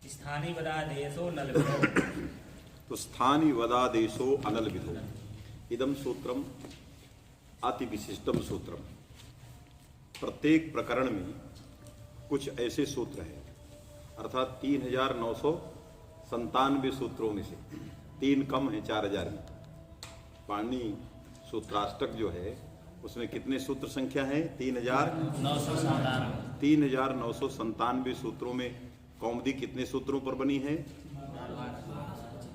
स्थानी वदादेशो नल विधौ। तो स्थानी वदादेशो अनल विधौ इदम सूत्रम अति विशिष्टम सूत्रम। प्रत्येक प्रकरण में कुछ ऐसे सूत्र हैं, अर्थात 3997 सूत्रों में से 3 कम है 4000 में। पाणिनि सूत्राष्टक जो है उसमें कितने सूत्र संख्या है? 3997 सूत्रों में कौमुदी कितने सूत्रों पर बनी है?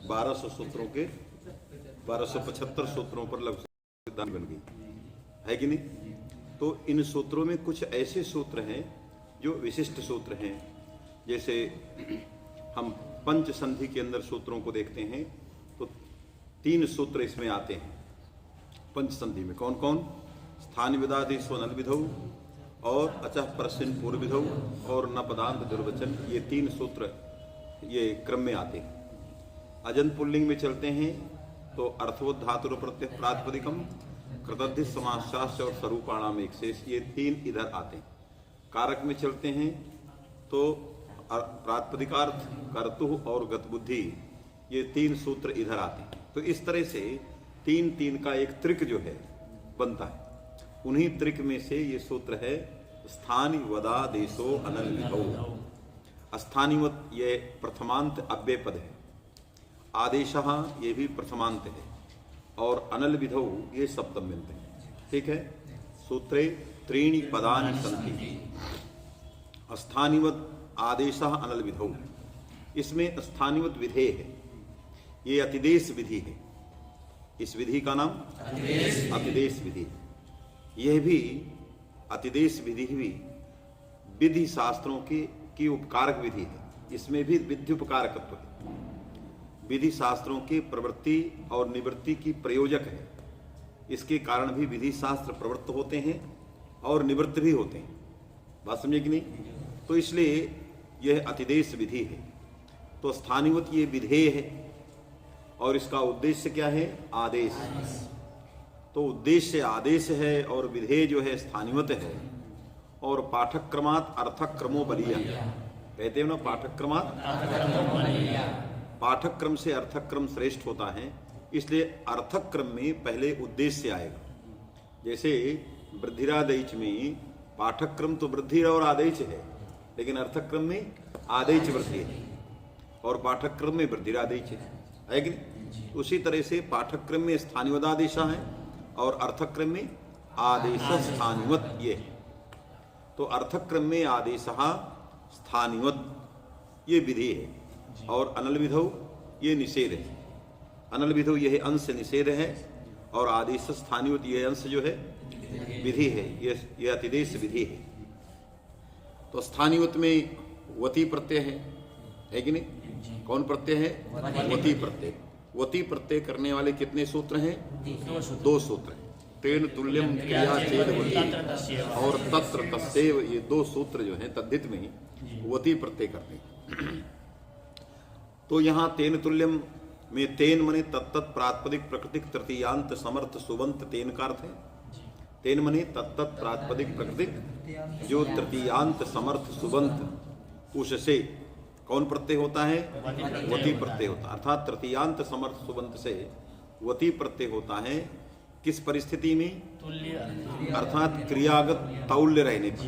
1200 सूत्रों के 1275 सूत्रों पर लगभग सिद्धांत बन गई है कि नहीं? तो इन सूत्रों में कुछ ऐसे सूत्र हैं जो विशिष्ट सूत्र हैं। जैसे हम पंच संधि के अंदर सूत्रों को देखते हैं तो 3 सूत्र इसमें आते हैं पंच संधि में। कौन कौन? स्थान विदादेशो नल विधौ और अचः प्रश्न पूर्व विधौ और न पदांत दुर्वचन। ये 3 सूत्र ये क्रम में आते हैं। अजंत पुल्लिंग में चलते हैं तो अर्थवोधातुर प्रत्यय प्रातिपदिकम कृतद्धि समासास्य और स्वरूपाणाम एक शेष, ये 3 इधर आते हैं। कारक में चलते हैं तो प्रातिपदिकार्थ कर्तु और गतबुद्धि, ये 3 सूत्र इधर आते हैं। तो इस तरह से 3 का एक त्रिक जो है बनता है। उन्हीं त्रिक में से ये सूत्र है स्थानि वदादेशो अनल विधौ। स्थानिवत ये प्रथमांत अव्यय पद है, आदेशः ये भी प्रथमांत है और अनल विधौ ये सप्तम्यंत है। ठीक है। सूत्रे 3 पदानि सन्ति। स्थानिवत आदेशः अनल विधौ, इसमें स्थानिवत विधेय है, ये अतिदेश विधि है। इस विधि का नाम अतिदेश विधि। यह भी अतिदेश विधि भी विधि शास्त्रों की उपकारक विधि है। इसमें भी विधि उपकारकत्व है। विधि शास्त्रों की प्रवृत्ति और निवृत्ति की प्रयोजक है। इसके कारण भी विधि शास्त्र प्रवृत्त होते हैं और निवृत्त भी होते हैं। बात समझे कि नहीं? तो इसलिए यह अतिदेश विधि है। तो स्थानिवत ये विधेय है और इसका उद्देश्य क्या है? आदेश। तो उद्देश्य आदेश है और विधेय जो है स्थानिवत है। और पाठक्रमात् अर्थक्रमो बलीयः, कहते हैं ना, पाठक्रमात् पाठक्रम से अर्थक्रम श्रेष्ठ होता है। इसलिए अर्थक्रम में पहले उद्देश्य आएगा। जैसे वृद्धिरादेश में पाठक्रम तो वृद्धि और आदेश है, लेकिन अर्थक्रम में आदेश वृद्धि है और पाठक्रम में वृद्धिरादेश है कि नहीं? उसी तरह से पाठक्रम में स्थानिवदादेश है और अर्थक्रम में आदेश स्थानिवत ये है। तो अर्थक्रम में आदेश स्थानिवत ये विधि है और अनल विधौ ये निषेध है। अनल विधौ यह अंश निषेध है और आदेश स्थानिवत ये अंश जो है विधि है, ये अतिदेश विधि है। तो स्थानिवत में वती प्रत्यय है कि नहीं? कौन प्रत्यय है? वती प्रत्यय। वती प्रत्यय करने वाले कितने सूत्र हैं? 2 सूत्र हैं। तेन तुल्यम क्रिया चेद वती और तत्र तस्यैव, ये 2 सूत्र जो हैं तद्धित में वती प्रत्यय करने। तो यहाँ तेन तुल्यम में तेन मने तत्त प्रातिपदिक प्रकृतिक तृतीयांत समर्थ सुबंत तेन का अर्थ है। तेन मने तत्त प्रातिपदिक प्रकृतिक जो तृतीयांत समर्थ सुबंत, उससे कौन प्रत्यय होता है? वती प्रत्यय होता है। अर्थात तृतीयांत समर्थ सुबंत से वती प्रत्यय होता है। किस परिस्थिति में? अर्थात क्रियागत तौल्य रहने पर,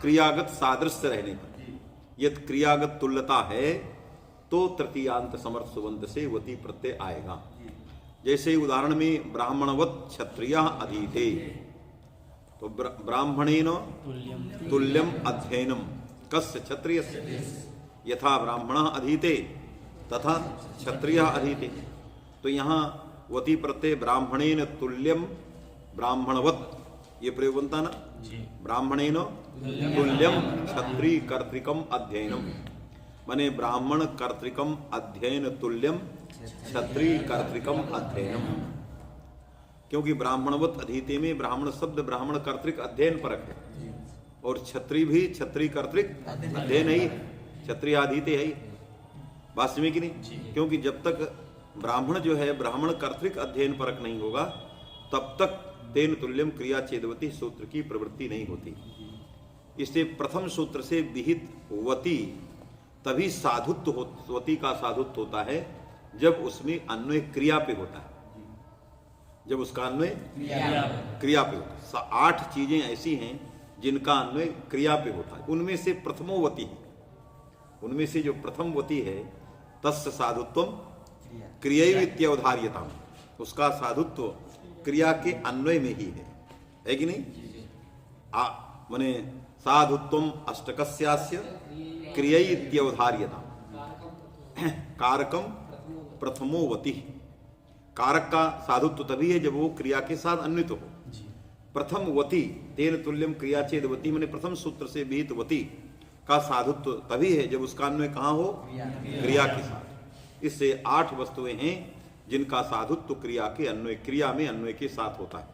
क्रियागत सादृश्य रहने पर। यदि क्रियागत तुल्यता है तो तृतीयांत समर्थ सुबंत से वती प्रत्यय आएगा। जैसे उदाहरण में ब्राह्मणवत् क्षत्रियः अधीते, तो ब्राह्मणेन तुल्यम अध्ययनम कस्य? क्षत्रियस्य। यथा ब्राह्मणः अधीते तथा क्षत्रियः अधीते। तो यहाँ वती प्रत्यय ब्राह्मणेन तुल्यम ब्राह्मणवत् ये प्रयोग बनता ना। ब्राह्मणेन तुल्यम क्षत्रिय कर्तृकम अध्ययनम, माने ब्राह्मण कर्तृकम अध्ययन तुल्यम क्षत्रिय कर्तृकम अध्ययनम। क्योंकि ब्राह्मणवत् अधीते में ब्राह्मण शब्द ब्राह्मण कर्तृक अध्ययन परक है और क्षत्रिय भी क्षत्रिय कर्तृक अध्ययन ही, क्षत्रिय अधीते है। बात समझे कि नहीं? क्योंकि जब तक ब्राह्मण जो है ब्राह्मण कर्तृक अध्ययन परक नहीं होगा तब तक तेन तुल्यम क्रिया चेदवती सूत्र की प्रवृत्ति नहीं होती। इससे प्रथम सूत्र से विहित वती तभी साधुत्व वती का साधुत्व होता है जब उसमें अन्वय क्रिया पे होता है, जब उसका अन्वय क्रिया पे होता है। 8 चीजें ऐसी हैं जिनका अन्वय क्रिया पे होता है। उनमें से प्रथमोवती है, उनमें से जो प्रथमवती है, तस्य साधुत्वम क्रियैवित्यवधार्यताम, उसका साधुत्व क्रिया के अन्वय में ही है कि नहीं? माने साधुत्वम अष्टकस्यास्य क्रियैत्यवधार्यताम, कारकम प्रथमोवती, कारक का साधुत्व तभी है जब वो क्रिया के साथ अन्वित हो। प्रथमवती तेन तुल्यम क्रिया चेदवती, मैंने प्रथम सूत्र से विहित वती का साधुत्व तभी है जब उसका अन्वय कहाँ हो? क्रिया के साथ। इससे 8 वस्तुएं हैं जिनका साधुत्व क्रिया के अन्वय, क्रिया में अन्वय के साथ होता है।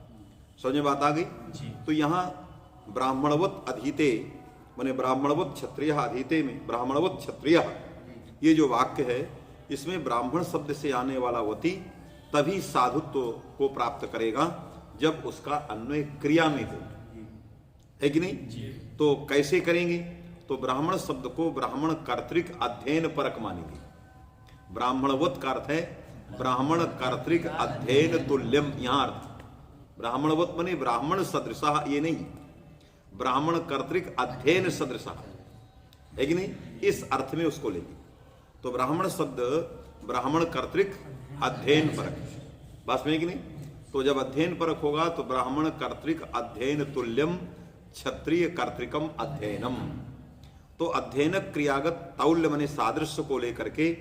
समझ में बात आ गई? तो यहाँ ब्राह्मणवत अधीते, माने ब्राह्मणवत क्षत्रिय अधीते में ब्राह्मणवत क्षत्रिय, ये जो वाक्य है इसमें ब्राह्मण शब्द से आने वाला वती तभी साधुत्व को प्राप्त करेगा जब उसका अन्वय क्रिया में हो, है कि नहीं? तो कैसे करेंगे? तो ब्राह्मण शब्द को ब्राह्मण कर्तृक अध्ययन परक मानेंगे। ब्राह्मणवत का अर्थ है ब्राह्मण कर्तृक अध्ययन तुल्यम। यहाँ अर्थ ब्राह्मणवत माने ब्राह्मण सदृशा, ये नहीं, ब्राह्मण कर्तृक अध्ययन सदृशा, है कि नहीं? इस अर्थ में उसको लेंगे। तो ब्राह्मण शब्द ब्राह्मण कर्तृक अध्ययन परक, बस में कि नहीं? तो जब अध्ययन परक होगा तो ब्राह्मण कर्तृक अध्ययन तुल्यम क्षत्रिय कर्तृकम अध्ययनम। तो अध्ययन क्रियागत तौल्य माने सादृश्य को लेकर के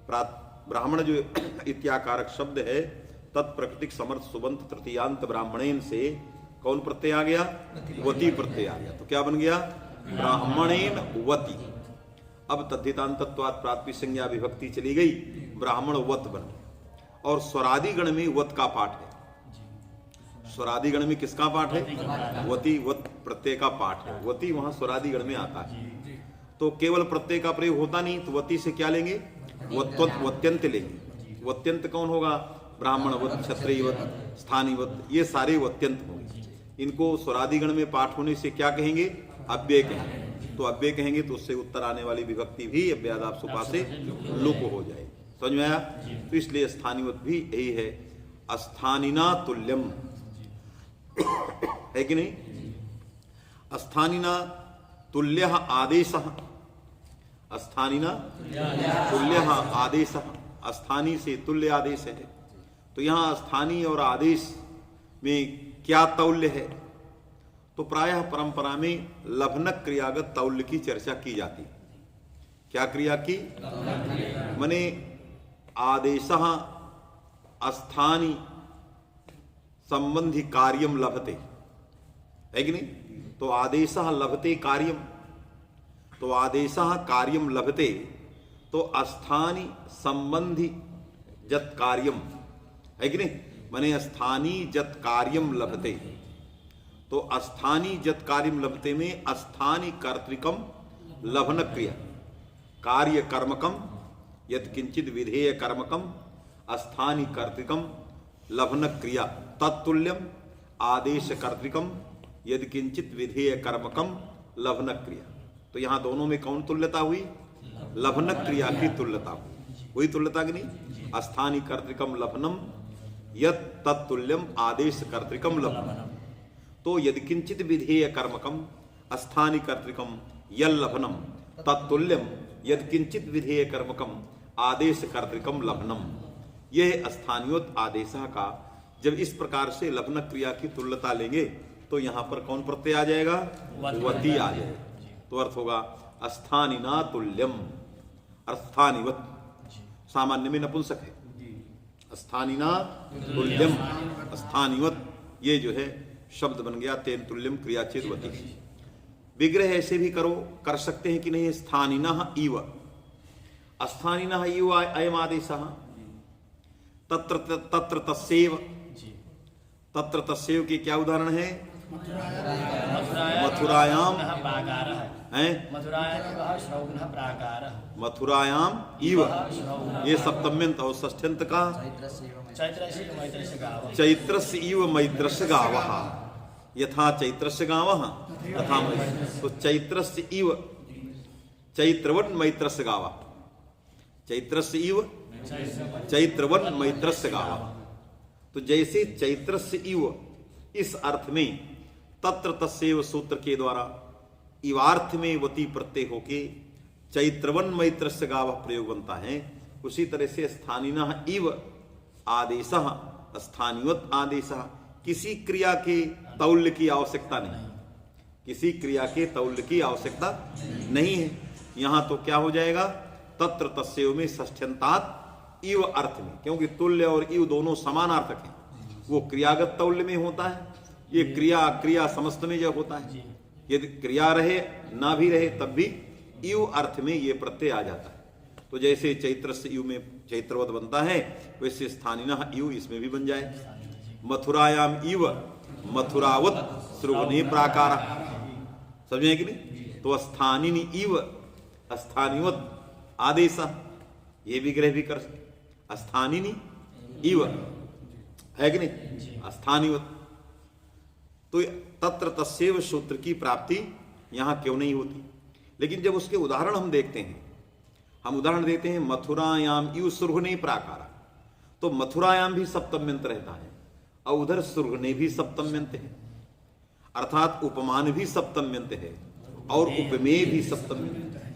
ब्राह्मण जो इत्याकारक शब्द है, तत्प्रकृतिक समर्थ सुबंत तृतीयांत ब्राह्मणेन से कौन प्रत्यय आ गया? वती प्रत्यय आ गया। तो क्या बन गया? ब्राह्मणेन वती। अब तद्धितांतत्वात् प्राप्ति संज्ञा विभक्ति चली गई, ब्राह्मण वत बन गया। और स्वरादि गण में वत का पाठ है। स्वरादि गण में किसका पाठ है? वती, वत प्रत्यय का पाठ है। वती वहां स्वरादि गण में आता है। तो केवल प्रत्यय का प्रयोग होता नहीं, तो वती से क्या लेंगे? वत्यंत लेंगे। वत्यंत कौन होगा? ब्राह्मणवत, क्षत्रियवत, स्थानीवत, ये सारे वत्यंत होंगे। इनको स्वरादि गण में पाठ होने से क्या कहेंगे? अव्यय कहेंगे। तो अव्यय कहेंगे तो उससे उत्तर आने वाली विभक्ति भी अव्यादाप सुपा से लुप हो जाए। समझ में आया? तो इसलिए स्थानीवत भी यही है, अस्थानिना तुल्यम, है कि नहीं? अस्थानिना तुल्य आदेश, अस्थानिना तुल्य आदेश, अस्थानी से तुल्य आदेश है। तो यहाँ अस्थानी और आदेश में क्या तौल्य है? तो प्रायः परंपरा में लभनक क्रियागत तौल्य की चर्चा की जाती। क्या क्रिया की? माने आदेशः अस्थानी संबंधी कार्यम लभते, है कि नहीं? तो आदेशः लभते कार्यम, तो आदेशः कार्यम लभते, तो अस्थानी संबंधी जत कार्यम, है कि नहीं? माने स्थानी जत कार्यम लभते। तो अस्थानी जत कार्यम लभते में अस्थानी कर्तृकम लभन क्रिया, कार्य कर्मकम यत किंचित विधेय कर्मकम अस्थानी कर्तृकम लभन क्रिया तत्तुल्यम आदेश कर्तृकम यद किंचित विधेय कर्मकम लभन क्रिया। तो यहां दोनों में कौन तुल्यता हुई? लभन क्रिया की तुल्यता हुई। वही तुल्यता कि नहीं? अस्थानी कर्तृकम लभनम यत तत्तुल्यम आदेश कर्तृकम लभनम। तो यदि किंचित विधेय कर्मकम अस्थानी कर्तृकम यल लभनम तत्तुल्यम यद किंचित विधेय कर्मकम आदेश कर्तृकम लभनम। यह अस्थानियोत आदेशा का जब इस प्रकार से लभन क्रिया की तुल्यता लेंगे तो यहां पर कौन प्रत्यय आ जाएगा? वती आ जाएगा। तो अर्थ होगा अस्थानिना तुल्यम, अस्थानिवत। सामान्य में नपुंसक है, अस्थानिना तुल्यम, अस्थानिवत, ये जो है शब्द बन गया तेन तुल्यम क्रियाचेत वती। विग्रह ऐसे भी कर सकते हैं कि नहीं? स्थानिनः इव, अस्थानिनः इव अयम आदेशः, तत्र तत्र तस्यैव, तत्र तस्यैव के क्या उदाहरण है? मथुरायाम हैं, मथुरायाम इव, ये सप्तम्यंत और षष्ठ्यंत का चैत्रस्य इव मैत्रस्य गावः, यथा चैत्रस्य गावः तथा। तो चैत्रस्य इव चैत्रवन मैत्रस्य गावा, चैत्रस्य इव चैत्रवन मैत्रस्य गावा। तो जैसे चैत्रस्य इव इस अर्थ में तत्र तस्यैव सूत्र के द्वारा इवार्थ में वती प्रत्यय होके चैत्रवन मैत्रस्य गावा प्रयोग बनता है, उसी तरह से स्थानिनः इव आदेशः स्थानिवत आदेशः, किसी क्रिया के तौल्य की आवश्यकता नहीं, किसी क्रिया के तौल्य की आवश्यकता नहीं है। यहां तो क्या हो जाएगा, तत्र तस्यैव में षष्ठ्यंतात इव अर्थ में, क्योंकि तुल्य और इव दोनों समानार्थक हैं, वो क्रियागत तौल्य में होता है, ये क्रिया क्रिया समस्त में जब होता है, यदि क्रिया रहे ना भी रहे तब भी इव अर्थ में ये प्रत्यय आ जाता है। तो जैसे चैत्र से इव में चैत्रवत बनता है, वैसे स्थानिनः इव इसमें भी बन जाए। मथुरायाम इव मथुरावत श्रुवने प्राकार, समझे कि नहीं। तो स्थानिनी इव स्थानिवत आदेश, ये विग्रह भी कर सकते, स्थानिनी इव है कि नहीं, स्थानिवत। तो तत्र तस्यैव सूत्र की प्राप्ति यहां क्यों नहीं होती। लेकिन जब उसके उदाहरण हम देखते हैं, हम उदाहरण देते हैं मथुरायाम इव सुर्घने प्राकार, तो मथुरायाम भी सप्तम्यंत रहता है और उधर सुर्घने भी सप्तम्यंत है, अर्थात उपमान भी सप्तम्यंत है और उपमेय भी सप्तम्यंत है।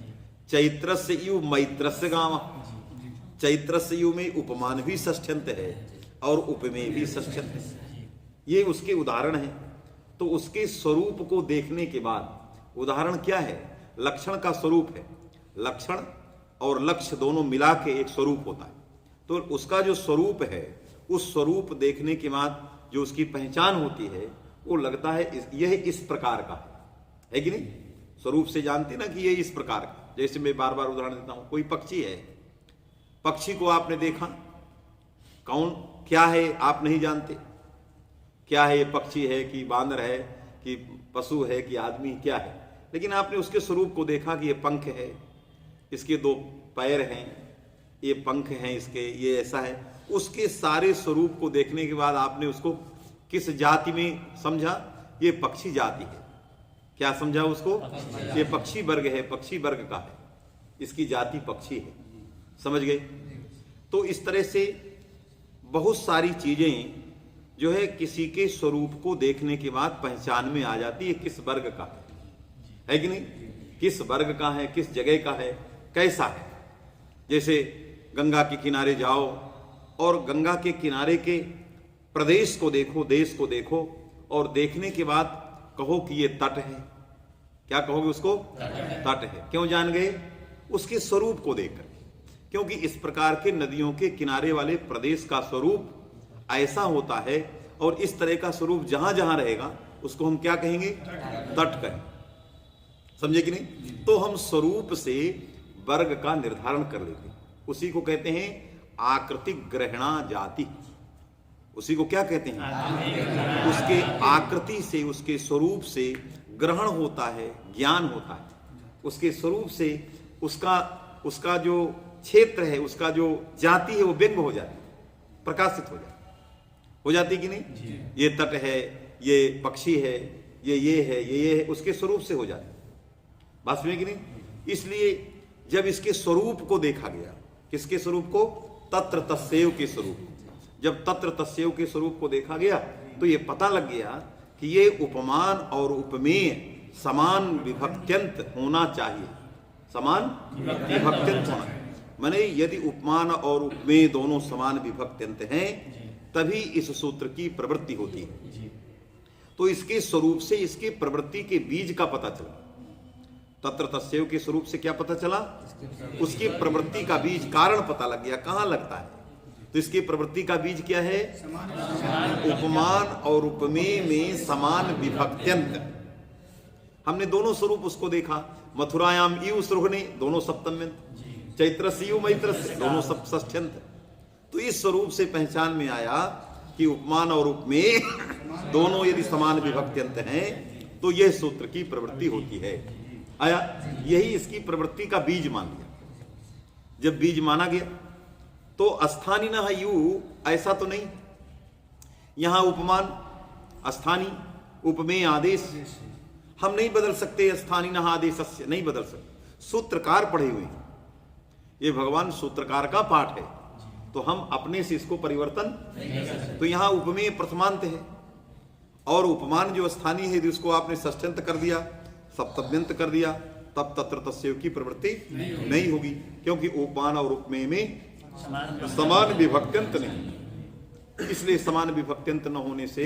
चैत्रस्य इव मैत्रस्य गावा, चैत्रस्य इव में उपमान भी षष्ठ्यंत है और उपमेय भी षष्ठ्यंत है। ये उसके उदाहरण है। तो उसके स्वरूप को देखने के बाद, उदाहरण क्या है, लक्षण का स्वरूप है, लक्षण और लक्ष्य दोनों मिला के एक स्वरूप होता है। तो उसका जो स्वरूप है, उस स्वरूप देखने के बाद जो उसकी पहचान होती है, वो लगता है यह इस प्रकार का है कि नहीं। स्वरूप से जानते ना कि ये इस प्रकार का, जैसे मैं बार बार उदाहरण देता हूं, कोई पक्षी है, पक्षी को आपने देखा, कौन क्या है आप नहीं जानते, क्या है ये पक्षी है कि बांदर है कि पशु है कि आदमी क्या है, लेकिन आपने उसके स्वरूप को देखा कि ये पंख है, इसके दो पैर हैं, ये पंख हैं इसके, ये ऐसा है। उसके सारे स्वरूप को देखने के बाद आपने उसको किस जाति में समझा, ये पक्षी जाति है। क्या समझा उसको, ये पक्षी वर्ग है, पक्षी वर्ग का है, इसकी जाति पक्षी है, समझ गए। तो इस तरह से बहुत सारी चीजें जो है किसी के स्वरूप को देखने के बाद पहचान में आ जाती है किस वर्ग का है कि नहीं, किस वर्ग का है, किस जगह का है, कैसा है। जैसे गंगा के किनारे जाओ और गंगा के किनारे के प्रदेश को देखो, देश को देखो, और देखने के बाद कहो कि ये तट है। क्या कहोगे उसको, तट है। क्यों जान गए, उसके स्वरूप को देखकर, क्योंकि इस प्रकार के नदियों के किनारे वाले प्रदेश का स्वरूप ऐसा होता है, और इस तरह का स्वरूप जहां जहां रहेगा उसको हम क्या कहेंगे, तट कहें, समझे कि नहीं। तो हम स्वरूप से वर्ग का निर्धारण कर लेते हैं, उसी को कहते हैं आकृतिक ग्रहणा जाति। उसी को क्या कहते हैं, उसके आकृति से, उसके स्वरूप से ग्रहण होता है, ज्ञान होता है, उसके स्वरूप से उसका जो क्षेत्र है, उसका जो जाति है वो व्यंग हो जाती है, प्रकाशित हो जाती कि नहीं। ये तट है, ये पक्षी है, ये है, ये है, उसके स्वरूप से हो जाती, बात समझे कि नहीं। इसलिए जब इसके स्वरूप को देखा गया, किसके स्वरूप को, तत्र तस्यैव के स्वरूप, जब तत्र तस्यैव के स्वरूप को देखा गया तो ये पता लग गया कि ये उपमान और उपमेय समान विभक्त्यंत होना चाहिए, समान विभक्त्यंत होना। माने यदि उपमान और उपमेय दोनों समान विभक्त्यंत हैं तभी इस सूत्र की प्रवृत्ति होती है। तो इसके स्वरूप से इसके प्रवृत्ति के बीज का पता चला। तत्र तस्यैव के स्वरूप से क्या पता चला, उसकी प्रवृत्ति का बीज, कारण पता लग गया कहां लगता है। तो इसकी प्रवृत्ति का बीज क्या है, उपमान और उपमेय में समान विभक्त्यंत। हमने दोनों स्वरूप उसको देखा, मथुरायाम इव सुर्घने दोनों सप्तम्यंत, चैत्रस्य इव मैत्रस्य दोनों षष्ठ्यंत। तो इस स्वरूप से पहचान में आया कि उपमान और उपमेय दोनों यदि समान विभक्त्यंत हैं तो यह सूत्र की प्रवृत्ति होती है। आया, यही इसकी प्रवृत्ति का बीज मान लिया। जब बीज माना गया तो अस्थानिनः यू ऐसा तो नहीं, यहां उपमान अस्थानी, उपमेय आदेश हम नहीं बदल सकते, स्थानिनः आदेशस्य नहीं बदल सकते। सूत्रकार पढ़े हुए हैं, ये भगवान सूत्रकार का पाठ है, तो हम अपने से इसको परिवर्तन तो यहाँ उपमेय प्रथमांत है और उपमान जो स्थानीय है उसको आपने षष्ठ्यंत कर दिया, सप्तम्यंत कर दिया, तब तत्र तस्यैव की प्रवृत्ति नहीं होगी, क्योंकि उपमान और उपमेय में समान विभक्त्यंत नहीं, इसलिए समान विभक्त्यंत न होने से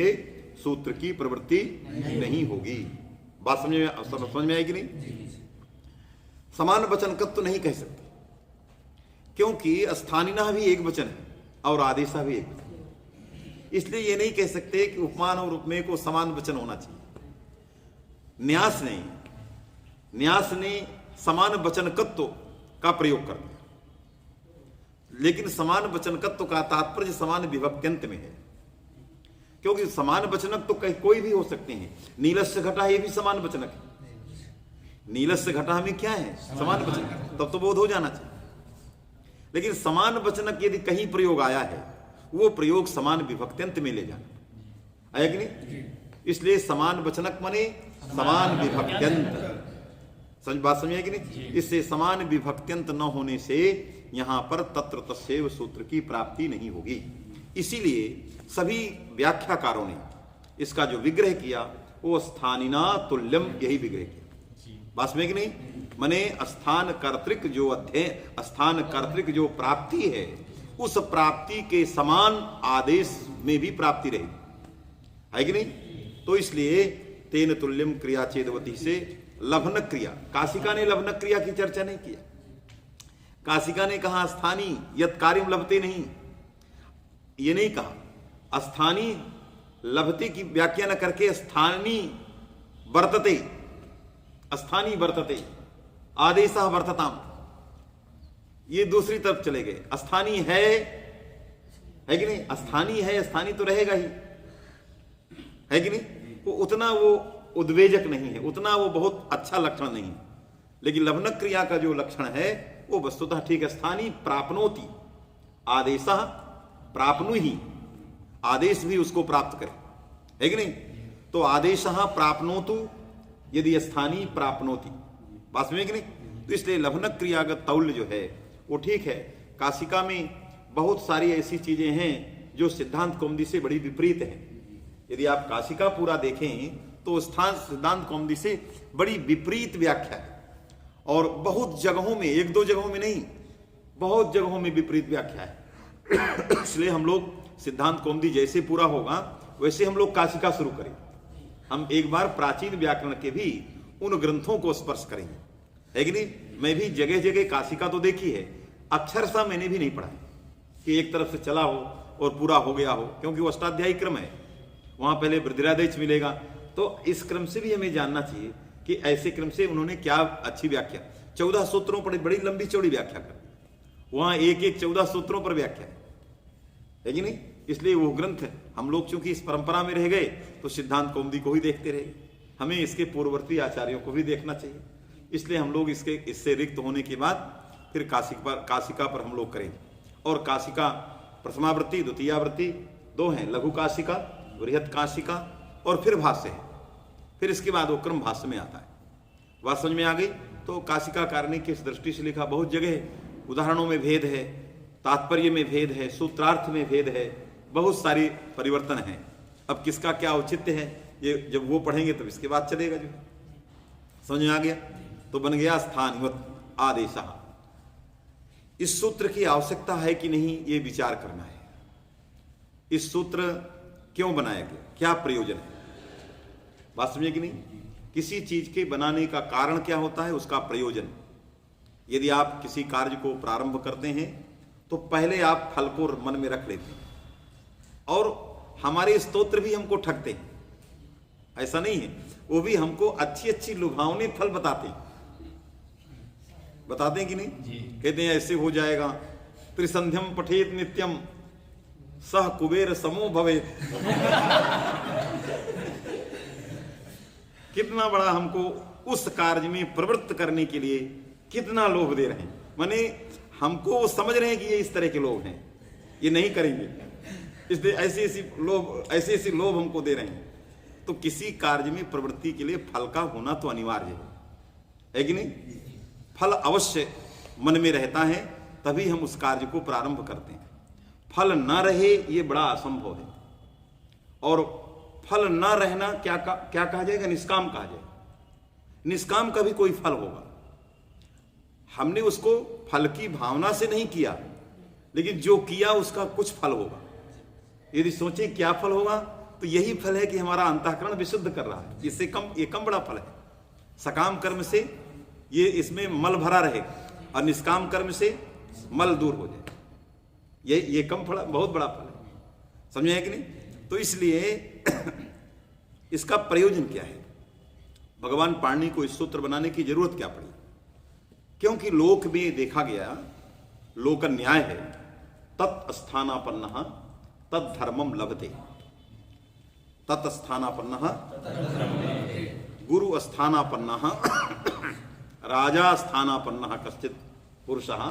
सूत्र की प्रवृत्ति नहीं होगी। बात समझ में आएगी नहीं? समान वचनकत्व तो नहीं कह सकते, क्योंकि स्थानिना भी एक वचन है और आदेशा भी एक वचन, इसलिए ये नहीं कह सकते कि उपमान और उपमेय को समान वचन होना चाहिए। न्यास ने समान वचनकत्व का प्रयोग कर दिया, लेकिन समान वचनकत्व का तात्पर्य समान विभक्त्यंत में है, क्योंकि समान वचनक तो कोई भी हो सकते हैं। नीलस्य घटा ये भी समान वचनक है, नीलस्य घटा में क्या है? समान वचनक, तब तो बोध हो जाना चाहिए। लेकिन समान वचनक यदि कहीं प्रयोग आया है, वो प्रयोग समान विभक्त्यंत में ले जाना, आया कि नहीं? इसलिए समान वचनक माने समान विभक्त्यंत, बात समझे कि नहीं? इससे समान विभक्त्यंत न होने से यहां पर तत्र तस्यैव सूत्र की प्राप्ति नहीं होगी। इसीलिए सभी व्याख्याकारों ने इसका जो विग्रह किया वो स्थानिना तुल्यम, यही विग्रह किया। बात में कि नहीं? मने स्थान कर्तृक जो स्थान कर्तृक जो प्राप्ति है, उस प्राप्ति के समान आदेश में भी प्राप्ति रहेगी, है कि नहीं? तो इसलिए तेन तुल्यम क्रिया चेदवती से लभनक क्रिया, काशिका ने लभनक क्रिया की चर्चा नहीं किया। काशिका ने कहा स्थानी यत् कार्यम लभते नहीं, ये नहीं कहा। स्थानी लभते की व्याख्या न करके स्थानी वर्तते, स्थानी वर्तते, आदेशः वर्तताम, ये दूसरी तरफ चले गए। स्थानी है कि नहीं? स्थानी है, स्थानी तो रहेगा ही, है कि नहीं? वो उतना वो उद्वेजक नहीं है, उतना वो बहुत अच्छा लक्षण नहीं है। लेकिन लभनक क्रिया का जो लक्षण है वो वस्तुतः ठीक है। स्थानी प्राप्नोति, आदेशः प्राप्नुहि, आदेश भी उसको प्राप्त करे, है कि नहीं? तो आदेशः प्राप्नोतु यदि स्थानी प्राप्नोति, बात में कि नहीं? तो इसलिए लभनक क्रिया का तौल्य जो है वो ठीक है। काशिका में बहुत सारी ऐसी चीजें हैं जो सिद्धांत कौमुदी से बड़ी विपरीत है। यदि आप काशिका पूरा देखें तो सिद्धांत कौमुदी से बड़ी विपरीत व्याख्या है, और बहुत जगहों में, एक दो जगहों में नहीं, बहुत जगहों में विपरीत व्याख्या है। इसलिए हम लोग सिद्धांत कौमुदी जैसे पूरा होगा वैसे हम लोग काशिका शुरू करें। हम एक बार प्राचीन व्याकरण के भी उन ग्रंथों को स्पर्श करेंगे, है कि नहीं? मैं भी जगह जगह काशिका तो देखी है, अक्षरशः मैंने भी नहीं पढ़ा है कि एक तरफ से चला हो और पूरा हो गया हो, क्योंकि वो अष्टाध्यायी क्रम है, वहां पहले वृद्धिरादेश मिलेगा। तो इस क्रम से भी हमें जानना चाहिए कि ऐसे क्रम से उन्होंने क्या अच्छी व्याख्या, 14 सूत्रों पर बड़ी लंबी चौड़ी व्याख्या कर, वहां एक एक 14 सूत्रों पर व्याख्या है कि नहीं? इसलिए वो ग्रंथ हम लोग चूंकि इस परंपरा में रह गए तो सिद्धांत कौमुदी को ही देखते रहे, हमें इसके पूर्ववर्ती आचार्यों को भी देखना चाहिए। इसलिए हम लोग इससे रिक्त होने के बाद फिर काशिका पर हम लोग करेंगे। और काशिका प्रथमावृत्ति द्वितीयावृत्ति दो हैं, लघु काशिका, बृहत काशिका और फिर भाष्य है। फिर इसके बाद वो क्रम भाष्य में आता है। बात समझ में आ गई? तो काशिका कारणी किस दृष्टि से लिखा, बहुत जगह उदाहरणों में भेद है, तात्पर्य में भेद है, सूत्रार्थ में भेद है, बहुत सारी परिवर्तन है। अब किसका क्या औचित्य है ये जब वो पढ़ेंगे तब इसके बाद चलेगा। जो समझ में आ गया? तो बन गया स्थानवत् आदेशः। इस सूत्र की आवश्यकता है कि नहीं ये विचार करना है। इस सूत्र क्यों बनाया गया, क्या प्रयोजन है, बात समझे कि नहीं? किसी चीज के बनाने का कारण क्या होता है, उसका प्रयोजन। यदि आप किसी कार्य को प्रारंभ करते हैं तो पहले आप फल को मन में रख लेते हैं, और हमारे स्तोत्र भी हमको ठगते हैं, ऐसा नहीं है, वो भी हमको अच्छी अच्छी लुभावने फल बताते हैं कि नहीं? कहते हैं ऐसे हो जाएगा, त्रिसंध्यम पठेत नित्यम सह कुबेर समो भवेत। कितना बड़ा हमको उस कार्य में प्रवृत्त करने के लिए कितना लोभ दे रहे हैं, माने हमको वो समझ रहे हैं कि ये इस तरह के लोग हैं, ये नहीं करेंगे, इसलिए ऐसे ऐसे लोभ हमको दे रहे हैं। तो किसी कार्य में प्रवृत्ति के लिए फल का होना तो अनिवार्य है कि नहीं? फल अवश्य मन में रहता है, तभी हम उस कार्य को प्रारंभ करते हैं। फल न रहे ये बड़ा असंभव है। और फल न रहना क्या कहा जाएगा? निष्काम कहा जाएगा। निष्काम का भी कोई फल होगा। हमने उसको फल की भावना से नहीं किया, लेकिन जो किया उसका कुछ फल होगा। यदि सोचे क्या फल होगा, तो यही फल है कि हमारा अंतःकरण विशुद्ध कर रहा है। इससे कम बड़ा फल है। सकाम कर्म से ये इसमें मल भरा रहेगा और निष्काम कर्म से मल दूर हो जाए। ये कम फल, बहुत बड़ा फल है। समझे है कि नहीं? तो इसलिए इसका प्रयोजन क्या है? भगवान पाणिनि को इस सूत्र बनाने की जरूरत क्या पड़ी? क्योंकि लोक में देखा गया, लोक न्याय है, तत्स्थानापन्न तद्धर्मम लभते। तत्स्थानापन्न गुरु स्थानापन्न राजा स्थानापन्न कश्चित पुरुषः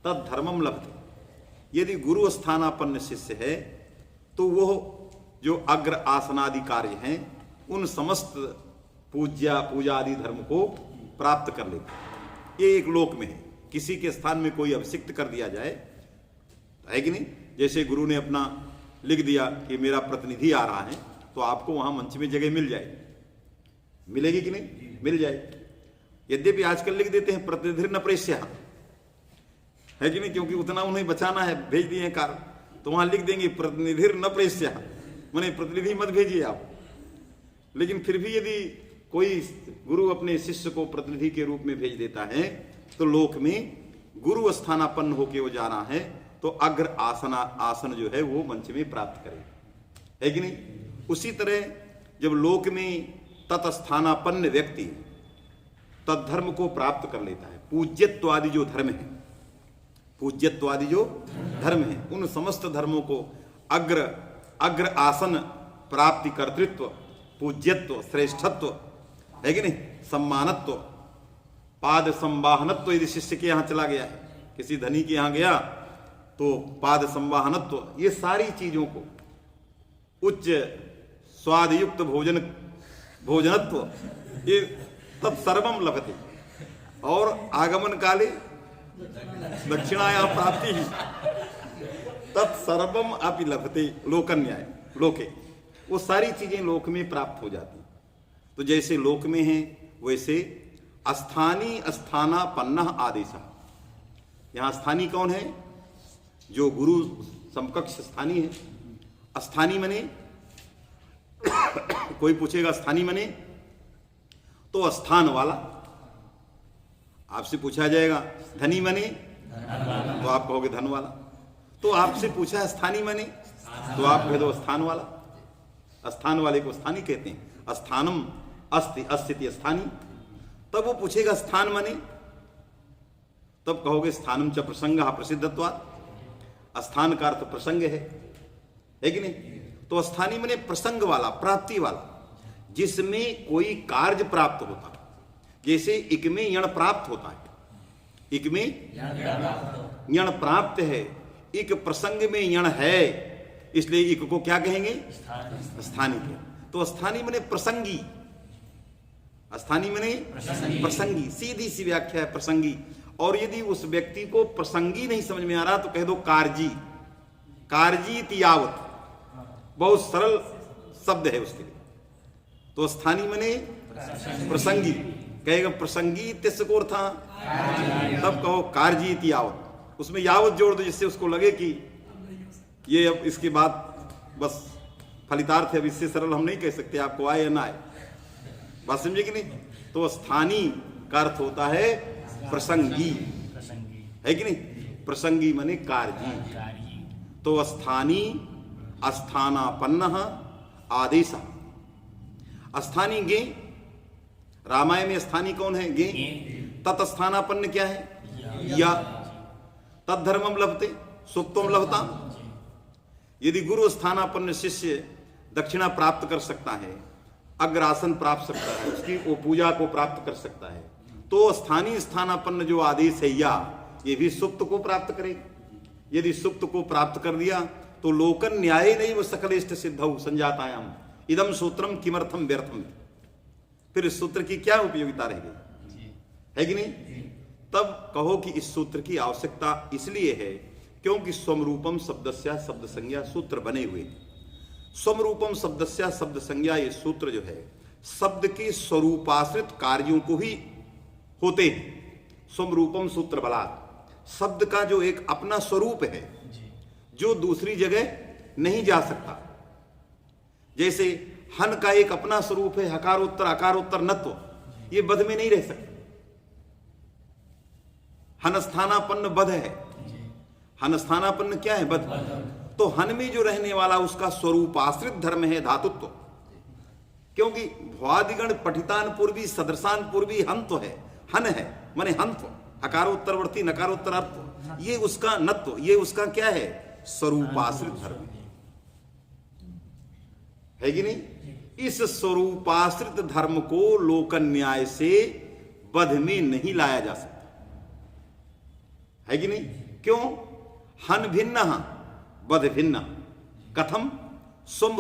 तद्धर्मम लभते। यदि गुरु स्थानापन्न शिष्य है तो वह जो अग्र आसनादि कार्य हैं उन समस्त पूजा आदि धर्म को प्राप्त कर लेगा। ये एक लोक में है। किसी के स्थान में कोई अभिषिक्त कर दिया जाए, है कि नहीं? जैसे गुरु ने अपना लिख दिया कि मेरा प्रतिनिधि आ रहा है, तो आपको वहां मंच में जगह मिल जाएगी। मिलेगी कि नहीं? मिल जाएगी। यद्यपि आजकल लिख देते हैं प्रतिनिधिर्न प्रेष्यः, है कि नहीं? क्योंकि उतना उन्हें बचाना है, भेज दिए हैं कार, तो वहां लिख देंगे प्रतिनिधिर्न प्रेष्यः, माने प्रतिनिधि मत भेजिए आप। लेकिन फिर भी यदि कोई गुरु अपने शिष्य को प्रतिनिधि के रूप में भेज देता है, तो लोक में गुरु स्थानापन्न होकर वो जा रहा है, तो अग्र आसन जो है वो मंच में प्राप्त करे, है कि नहीं? उसी तरह जब लोक में तत्स्थानापन्न व्यक्ति तद्धर्म को प्राप्त कर लेता है, पूज्यत्वादि जो धर्म है, पूज्यत्वादि जो धर्म है, उन समस्त धर्मों को अग्र आसन प्राप्ति, कर्तृत्व, पूज्यत्व, श्रेष्ठत्व, है कि नहीं, सम्मानत्व, पाद संवाहनत्व, यदि शिष्य के यहां चला गया है, किसी धनी के यहां गया तो पाद संवाहनत्व, ये सारी चीजों को, उच्च स्वादयुक्त भोजनत्व, ये तत्सर्वम लभते। और आगमन काले दक्षिणाया प्राप्ति तत्सर्वम अपि लभते लोकन्याय लोके, वो सारी चीजें लोक में प्राप्त हो जाती। तो जैसे लोक में है वैसे अस्थानी स्थानापन्न आदेश। यहां स्थानी कौन है? जो गुरु समकक्ष स्थानी है। स्थानी मने कोई पूछेगा स्थानी मने, तो स्थान वाला। आपसे पूछा जाएगा धनी मने, तो आप कहोगे धन वाला। तो आपसे पूछा स्थानी मने, तो आप कह दो स्थान वाला। स्थान वाले को स्थानी कहते हैं। स्थानम अस्ति अस्थिति स्थानी। तब वो पूछेगा स्थान मने, तब कहोगे स्थानम च प्रसंग प्रसिद्धत्वात्। स्थान का अर्थ प्रसंग है कि नहीं? तो स्थानी मने प्रसंग वाला, प्राप्ति वाला, जिसमें कोई कार्य प्राप्त होता है। जैसे इक में यण प्राप्त होता है, इक में यण प्राप्त है, इक प्रसंग में यण है, इसलिए इक को क्या कहेंगे? स्थानी के। तो स्थानी मने प्रसंगी, स्थानी मने प्रसंगी, सीधी सी व्याख्या है प्रसंगी। और यदि उस व्यक्ति को प्रसंगी नहीं समझ में आ रहा तो कह दो कारजी, कारजी तियावत, बहुत सरल शब्द है उसके लिए। तो स्थानी मने प्रसंगी, कहेगा प्रसंगी तिस को था, तब कहो कारजी तियावत, उसमें यावत जोड़ दो, जिससे उसको लगे कि ये अब इसके बाद बस फलितार्थ है। अब इससे सरल हम नहीं कह सकते, आपको आए या ना आए, बात समझे कि नहीं? तो स्थानी का अर्थ होता है प्रसंगी, है कि नहीं? प्रसंगी माने कारजी। तो स्थानी अस्थानापन्न आदेश। स्थानी गे, रामायण में स्थानी कौन है? गे। तत्स्थानापन्न क्या है? या। तद्धर्मम लभते सुप्तम लभता। यदि गुरु स्थानापन्न शिष्य दक्षिणा प्राप्त कर सकता है, अग्रासन प्राप्त सकता है, उसकी वो पूजा को प्राप्त कर सकता है, तो स्थानीय स्थानापन्न जो आदेश है या, ये भी सुप्त को प्राप्त करेगा। यदि सुप्त को प्राप्त कर दिया तो लोकन न्याय नहीं वो सकलेष्ट सिद्धौ संजातायाम इदम सूत्रम किमर्थम व्यर्थम। फिर इस सूत्र की क्या उपयोगिता रह गई, है कि नहीं? तब कहो कि इस सूत्र की आवश्यकता इसलिए है क्योंकि स्वरूपम शब्दस्या शब्द संज्ञा सूत्र बने हुए। स्वरूपम शब्दस्या शब्द संज्ञा ये सूत्र जो है शब्द के स्वरूपाश्रित कार्यों को ही होते हैं। स्वरूपम सूत्र बलात् शब्द का जो एक अपना स्वरूप है जो दूसरी जगह नहीं जा सकता। जैसे हन का एक अपना स्वरूप है, हकारोत्तर अकारोत्तर नत्व, ये बध में नहीं रह सकता। हन स्थानापन्न बध है। हन स्थानापन्न क्या है? बध। तो हन में जो रहने वाला उसका स्वरूपाश्रित धर्म है धातुत्व, क्योंकि भ्वादिगण पठितान पूर्वी सदृशान पूर्वी हंत्व है, हन है माने हंत्व, हकारोत्तरवर्ती नकारोत्तर अर्थ, ये उसका नत्व, ये उसका क्या है? स्वरूपाश्रित धर्म है कि नहीं? इस स्वरूपाश्रित धर्म को लोक न्याय से बध में नहीं लाया जा सकता है कि नहीं? क्यों? हन भिन्न बध भिन्न। कथम? स्वम